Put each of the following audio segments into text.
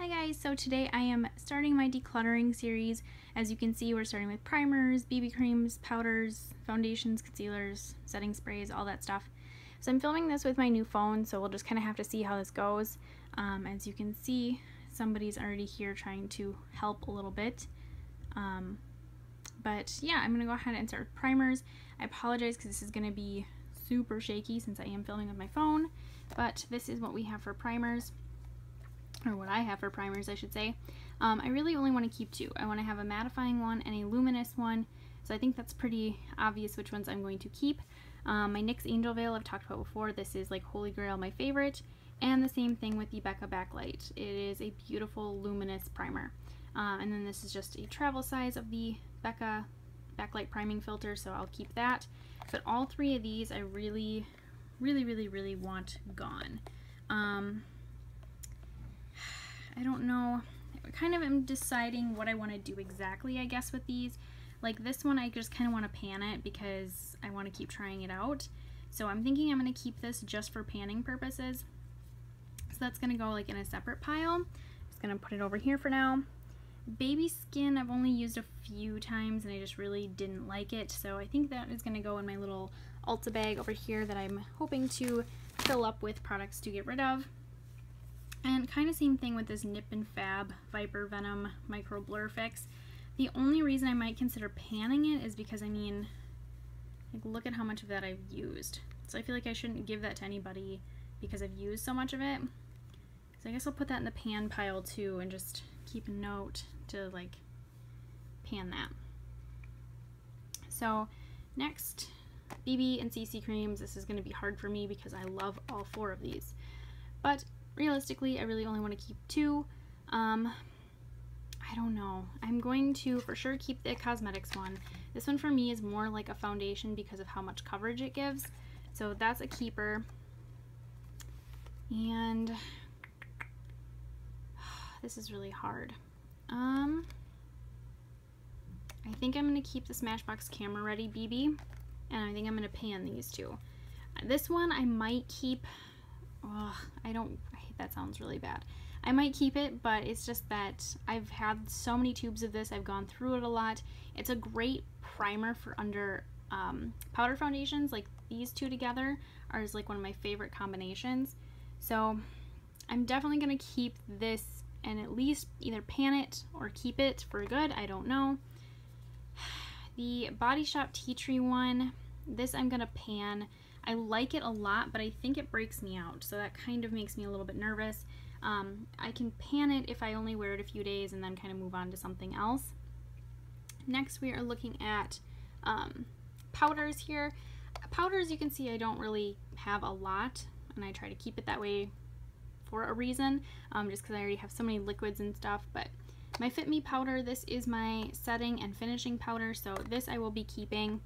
Hi guys, so today I am starting my decluttering series. As you can see, we're starting with primers, BB creams, powders, foundations, concealers, setting sprays, all that stuff. So I'm filming this with my new phone, so we'll just kind of have to see how this goes. As you can see, somebody's already here trying to help a little bit. But yeah, I'm going to go ahead and start with primers. I apologize because this is going to be super shaky since I am filming with my phone, but this is what we have for primers. Or what I have for primers, I should say. I really only want to keep two. I want to have a mattifying one and a luminous one, so I think that's pretty obvious which ones I'm going to keep. My NYX Angel Veil I've talked about before. This is like Holy Grail, my favorite, and the same thing with the Becca Backlight. It is a beautiful luminous primer. And then this is just a travel size of the Becca Backlight priming filter, so I'll keep that. But all three of these I really want gone. I don't know, I kind of am deciding what I want to do exactly, I guess, with these. Like this one, I just kind of want to pan it because I want to keep trying it out. So I'm thinking I'm going to keep this just for panning purposes. So that's going to go like in a separate pile. Just going to put it over here for now. Baby Skin, I've only used a few times and I just really didn't like it. So I think that is going to go in my little Ulta bag over here that I'm hoping to fill up with products to get rid of. And kind of same thing with this Nip and Fab Viper Venom Micro Blur Fix. The only reason I might consider panning it is because, I mean, like, look at how much of that I've used. So I feel like I shouldn't give that to anybody because I've used so much of it. So I guess I'll put that in the pan pile too and just keep a note to like pan that. So next, BB and CC creams. This is going to be hard for me because I love all four of these. But realistically, I really only want to keep two. I don't know. I'm going to for sure keep the cosmetics one. This one for me is more like a foundation because of how much coverage it gives. So that's a keeper. And this is really hard. I think I'm going to keep the Smashbox Camera Ready BB, and I think I'm going to pan these two. This one I might keep. Oh, that sounds really bad. I might keep it, but it's just that I've had so many tubes of this. I've gone through it a lot. It's a great primer for under powder foundations. Like these two together are like one of my favorite combinations. So I'm definitely going to keep this and at least either pan it or keep it for good. I don't know. The Body Shop Tea Tree one, this I'm going to pan. I like it a lot, but I think it breaks me out, so that kind of makes me a little bit nervous. I can pan it if I only wear it a few days and then kind of move on to something else. Next, we are looking at powders here. Powders, you can see I don't really have a lot, and I try to keep it that way for a reason, just because I already have so many liquids and stuff. But my Fit Me powder, this is my setting and finishing powder, so this I will be keeping.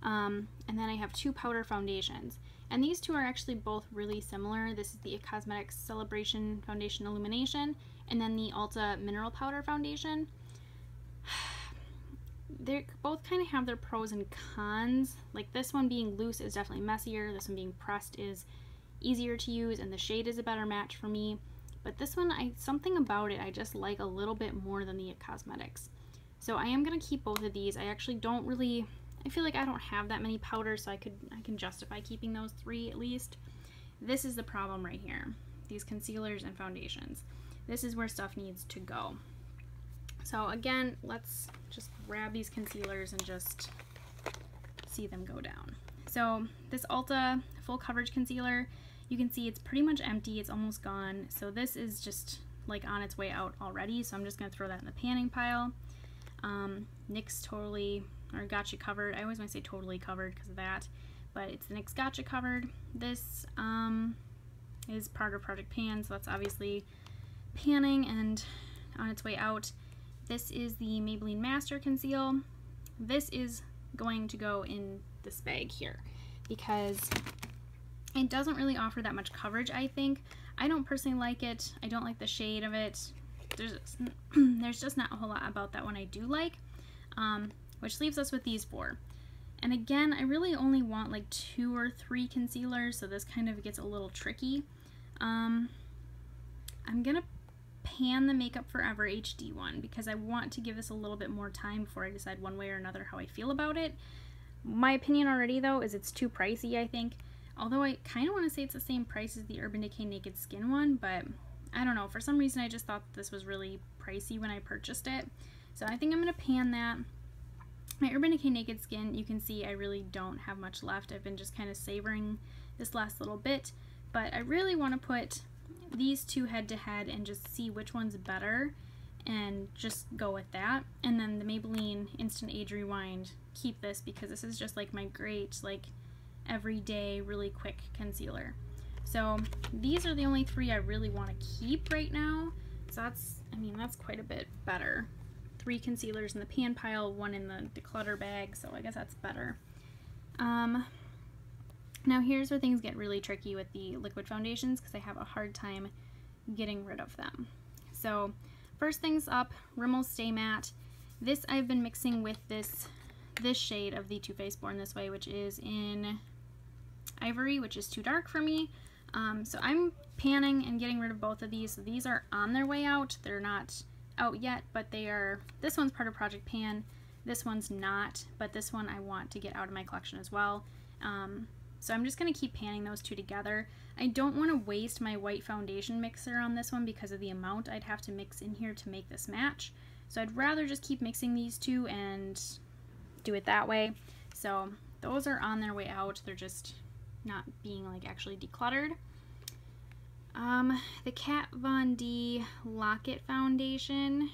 And then I have two powder foundations, and these two are actually both really similar. This is the Cosmetics Celebration Foundation Illumination, and then the Ulta Mineral Powder Foundation. They both kind of have their pros and cons. Like this one being loose is definitely messier, this one being pressed is easier to use, and the shade is a better match for me. But this one, something about it I just like a little bit more than the Cosmetics. So I am going to keep both of these. I actually don't really, I feel like I don't have that many powders, so I can justify keeping those three at least. This is the problem right here. These concealers and foundations. This is where stuff needs to go. So again, let's just grab these concealers and just see them go down. So this Ulta Full Coverage Concealer, you can see it's pretty much empty. It's almost gone. So this is just like on its way out already. So I'm just going to throw that in the panning pile. NYX Totally, or Gotcha Covered. I always want to say Totally Covered because of that, but it's the NYX Gotcha Covered. This is part of Project Pan, so that's obviously panning and on its way out. This is the Maybelline Master Conceal. This is going to go in this bag here because it doesn't really offer that much coverage, I think. I don't personally like it. I don't like the shade of it. There's just not a whole lot about that one I do like. Which leaves us with these four. And again, I really only want like 2 or 3 concealers, so this kind of gets a little tricky. I'm gonna pan the Makeup Forever HD one because I want to give this a little bit more time before I decide one way or another how I feel about it. My opinion already, though, is it's too pricey, I think. Although I kind of want to say it's the same price as the Urban Decay Naked Skin one, but I don't know. For some reason, I just thought this was really pricey when I purchased it. So I think I'm going to pan that. My Urban Decay Naked Skin, you can see I really don't have much left. I've been just kind of savoring this last little bit, but I really want to put these two head to head and just see which one's better and just go with that. And then the Maybelline Instant Age Rewind, keep this because this is just like my great, like, everyday, really quick concealer. So these are the only three I really want to keep right now. So that's, I mean, that's quite a bit better. 3 concealers in the pan pile, 1 in the declutter bag, so I guess that's better. Now here's where things get really tricky with the liquid foundations because I have a hard time getting rid of them. So first things up, Rimmel Stay Matte. This I've been mixing with this shade of the Too Faced Born This Way, which is in Ivory, which is too dark for me. So I'm panning and getting rid of both of these. So these are on their way out. They're not out yet, but they are. This one's part of Project Pan. This one's not, but this one I want to get out of my collection as well. So I'm just going to keep panning those two together. I don't want to waste my white foundation mixer on this one because of the amount I'd have to mix in here to make this match. So I'd rather just keep mixing these two and do it that way. So those are on their way out. They're just not being like actually decluttered. The Kat Von D Lock-It Foundation.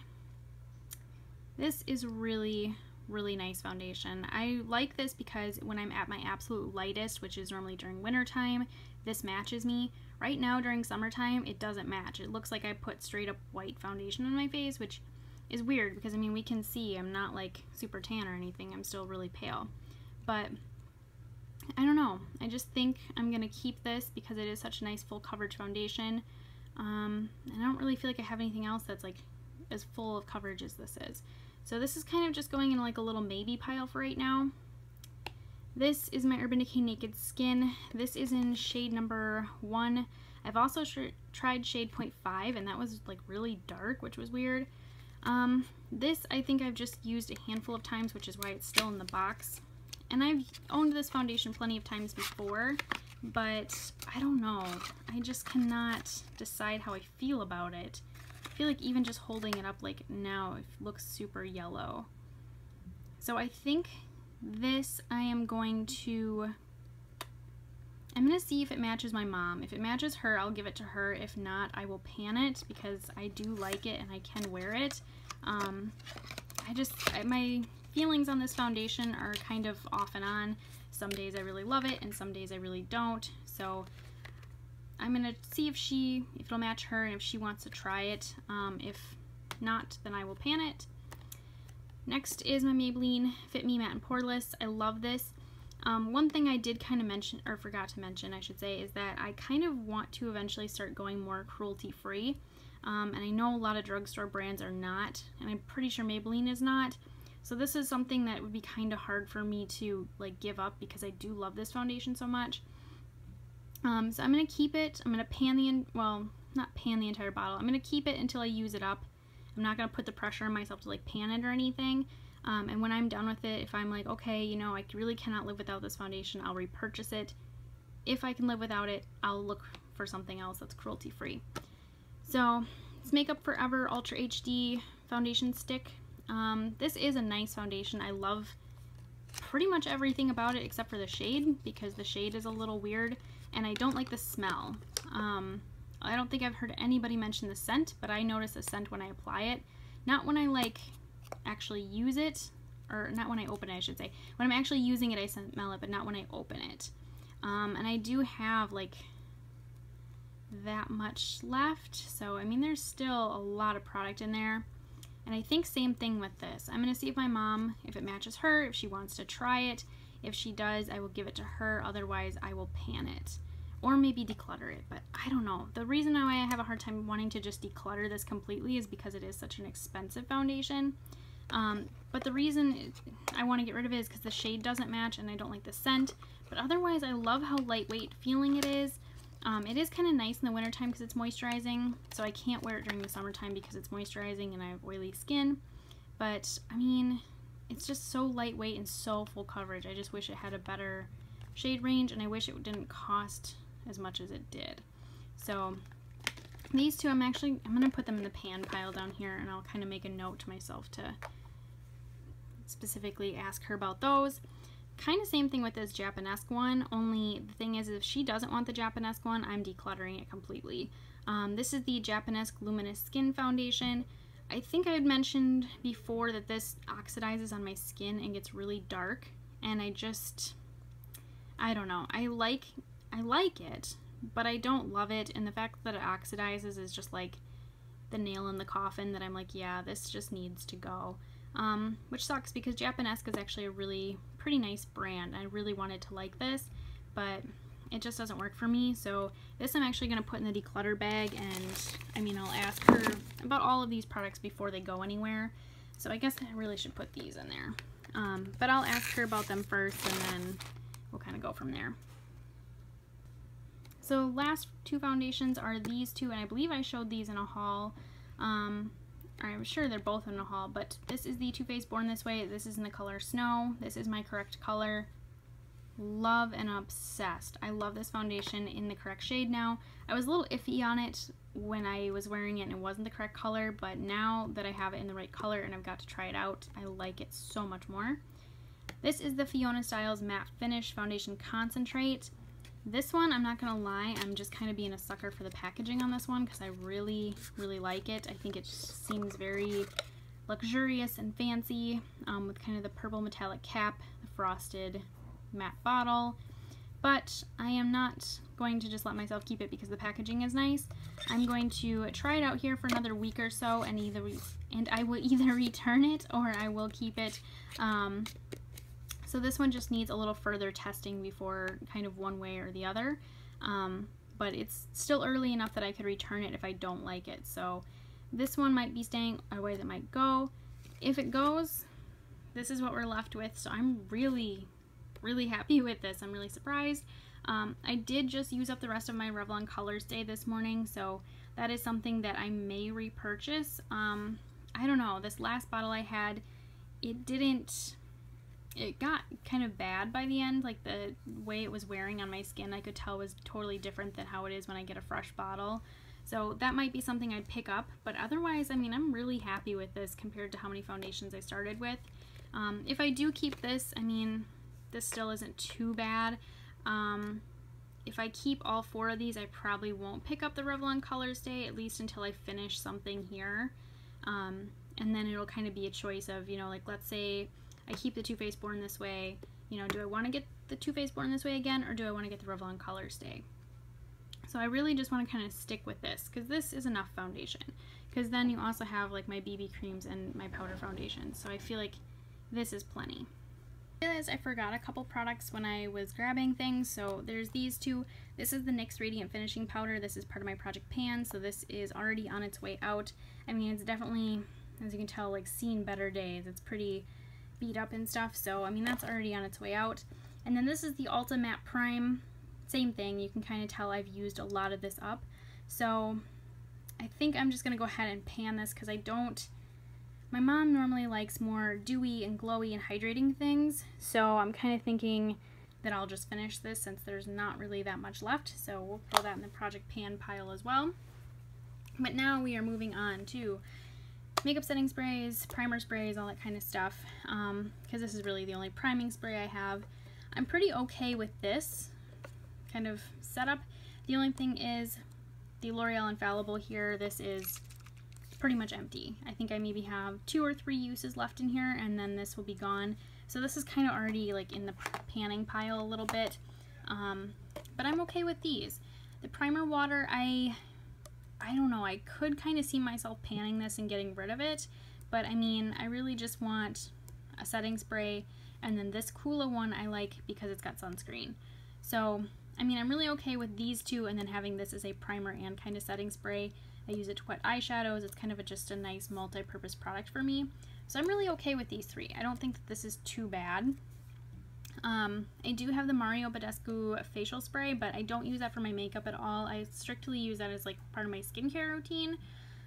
This is really nice foundation. I like this because when I'm at my absolute lightest, which is normally during winter time, this matches me. Right now during summertime, it doesn't match. It looks like I put straight up white foundation on my face, which is weird because I mean we can see I'm not like super tan or anything. I'm still really pale. But I don't know. I just think I'm going to keep this because it is such a nice full coverage foundation. And I don't really feel like I have anything else that's like as full of coverage as this is. So this is kind of just going in like a little maybe pile for right now. This is my Urban Decay Naked Skin. This is in shade number 1. I've also tried shade 0.5 and that was like really dark, which was weird. This I think I've just used a handful of times, which is why it's still in the box. And I've owned this foundation plenty of times before, but I don't know. I just cannot decide how I feel about it. I feel like even just holding it up like now, it looks super yellow. So I think this I'm going to see if it matches my mom. If it matches her, I'll give it to her. If not, I will pan it because I do like it and I can wear it. My feelings on this foundation are kind of off and on. Some days I really love it and some days I really don't. So I'm gonna see if it'll match her and if she wants to try it. If not, then I will pan it. Next is my Maybelline Fit Me Matte and Poreless. I love this. One thing I did kind of mention, or forgot to mention I should say, is that I kind of want to eventually start going more cruelty free. And I know a lot of drugstore brands are not, and I'm pretty sure Maybelline is not. So this is something that would be kind of hard for me to like give up because I do love this foundation so much. So I'm going to keep it. I'm going to pan not pan the entire bottle. I'm going to keep it until I use it up. I'm not going to put the pressure on myself to like pan it or anything. And when I'm done with it, if I'm like, okay, you know, I really cannot live without this foundation, I'll repurchase it. If I can live without it, I'll look for something else that's cruelty free. So it's Makeup Forever Ultra HD Foundation Stick. This is a nice foundation. I love pretty much everything about it except for the shade because the shade is a little weird and I don't like the smell. I don't think I've heard anybody mention the scent, but I notice the scent when I apply it. Not when I like actually use it, or not when I open it I should say. When I'm actually using it I smell it, but not when I open it. And I do have like that much left, so I mean there's still a lot of product in there. And I think same thing with this. I'm going to see if my mom, if it matches her, if she wants to try it. If she does, I will give it to her. Otherwise, I will pan it. Or maybe declutter it, but I don't know. The reason why I have a hard time wanting to just declutter this completely is because it is such an expensive foundation. But the reason I want to get rid of it is because the shade doesn't match and I don't like the scent. But otherwise, I love how lightweight feeling it is. It is kind of nice in the wintertime because it's moisturizing, so I can't wear it during the summertime because it's moisturizing and I have oily skin. But, I mean, it's just so lightweight and so full coverage. I just wish it had a better shade range, and I wish it didn't cost as much as it did. So, these two, I'm going to put them in the pan pile down here, and I'll kind of make a note to myself to specifically ask her about those. Kind of same thing with this Japanesque one, only the thing is if she doesn't want the Japanesque one, I'm decluttering it completely. This is the Japanesque Luminous Skin Foundation. I think I had mentioned before that this oxidizes on my skin and gets really dark, and I don't know. I like it, but I don't love it, and the fact that it oxidizes is just like the nail in the coffin that I'm like, yeah, this just needs to go. Which sucks because Japanesque is actually a really pretty nice brand. I really wanted to like this, but it just doesn't work for me. So this I'm actually going to put in the declutter bag, and I mean, I'll ask her about all of these products before they go anywhere. So I guess I really should put these in there. But I'll ask her about them first, and then we'll kind of go from there. So last two foundations are these two, and I believe I showed these in a haul. I'm sure they're both in a haul, but this is the Too Faced Born This Way. This is in the color Snow. This is my correct color. Love and obsessed. I love this foundation in the correct shade now. I was a little iffy on it when I was wearing it and it wasn't the correct color, but now that I have it in the right color and I've got to try it out, I like it so much more. This is the Fiona Styles Matte Finish Foundation Concentrate. This one, I'm not gonna lie, I'm just kind of being a sucker for the packaging on this one because I really, really like it. I think it just seems very luxurious and fancy with kind of the purple metallic cap, the frosted matte bottle. But I am not going to just let myself keep it because the packaging is nice. I'm going to try it out here for another week or so, and I will either return it or I will keep it. So this one just needs a little further testing before kind of one way or the other, but it's still early enough that I could return it if I don't like it. So this one might be staying, or way that might go. If it goes, this is what we're left with, so I'm really, really happy with this. I'm really surprised. I did just use up the rest of my Revlon Color Stay this morning, so that is something that I may repurchase. I don't know, this last bottle I had, it got kind of bad by the end. Like the way it was wearing on my skin, I could tell was totally different than how it is when I get a fresh bottle. So that might be something I'd pick up, but otherwise, I mean, I'm really happy with this compared to how many foundations I started with. If I do keep this, I mean, this still isn't too bad. If I keep all four of these, I probably won't pick up the Revlon Color Stay, at least until I finish something here. And then it'll kind of be a choice of, you know, like let's say I keep the Too Faced Born This Way, you know, do I want to get the Too Faced Born This Way again, or do I want to get the Revlon Color Stay? So I really just want to kind of stick with this, because this is enough foundation. Because then you also have like my BB creams and my powder foundation, so I feel like this is plenty. I realized I forgot a couple products when I was grabbing things, so there's these two. This is the NYX Radiant Finishing Powder. This is part of my Project Pan, so this is already on its way out. I mean, it's definitely, as you can tell, like seen better days. It's pretty beat up and stuff, so I mean that's already on its way out. And then this is the Ulta Matte Prime. Same thing, you can kind of tell I've used a lot of this up, so I think I'm just gonna go ahead and pan this because my mom normally likes more dewy and glowy and hydrating things, so I'm kind of thinking that I'll just finish this since there's not really that much left, so we'll throw that in the Project Pan pile as well. But now we are moving on to makeup setting sprays, primer sprays, all that kind of stuff, because this is really the only priming spray I have. I'm pretty okay with this kind of setup. The only thing is the L'Oreal Infallible here, this is pretty much empty. I think I maybe have 2 or 3 uses left in here, and then this will be gone. So this is kind of already like in the panning pile a little bit, but I'm okay with these. The primer water, I don't know, I could kind of see myself panning this and getting rid of it, but I mean, I really just want a setting spray, and then this Coola one I like because it's got sunscreen. So, I mean, I'm really okay with these two, and then having this as a primer and kind of setting spray. I use it to wet eyeshadows. It's kind of just a nice multi-purpose product for me. So I'm really okay with these 3. I don't think that this is too bad. I do have the Mario Badescu facial spray, but I don't use that for my makeup at all. I strictly use that as like part of my skincare routine.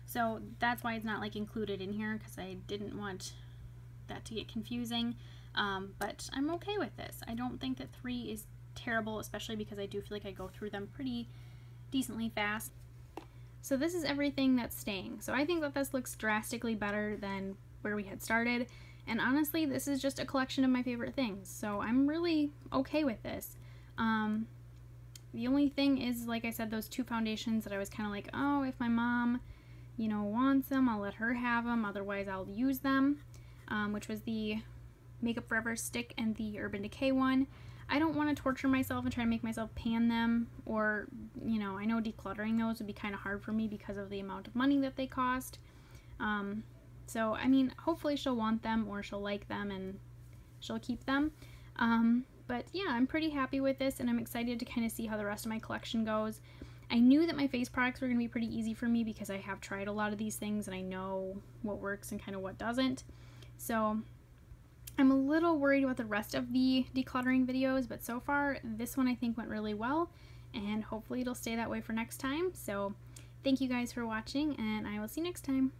So that's why it's not like included in here, because I didn't want that to get confusing. But I'm okay with this. I don't think that 3 is terrible, especially because I do feel like I go through them pretty decently fast. So this is everything that's staying. So I think that this looks drastically better than where we had started. And honestly, this is just a collection of my favorite things. So I'm really okay with this. The only thing is, like I said, those 2 foundations that I was kind of like, oh, if my mom, you know, wants them, I'll let her have them. Otherwise, I'll use them, which was the Makeup Forever stick and the Urban Decay one. I don't want to torture myself and try to make myself pan them, or, you know, I know decluttering those would be kind of hard for me because of the amount of money that they cost. So, I mean, hopefully she'll want them or she'll like them and she'll keep them. But yeah, I'm pretty happy with this, and I'm excited to kind of see how the rest of my collection goes. I knew that my face products were going to be pretty easy for me because I have tried a lot of these things and I know what works and kind of what doesn't. So I'm a little worried about the rest of the decluttering videos, but so far this one I think went really well, and hopefully it'll stay that way for next time. So thank you guys for watching, and I will see you next time.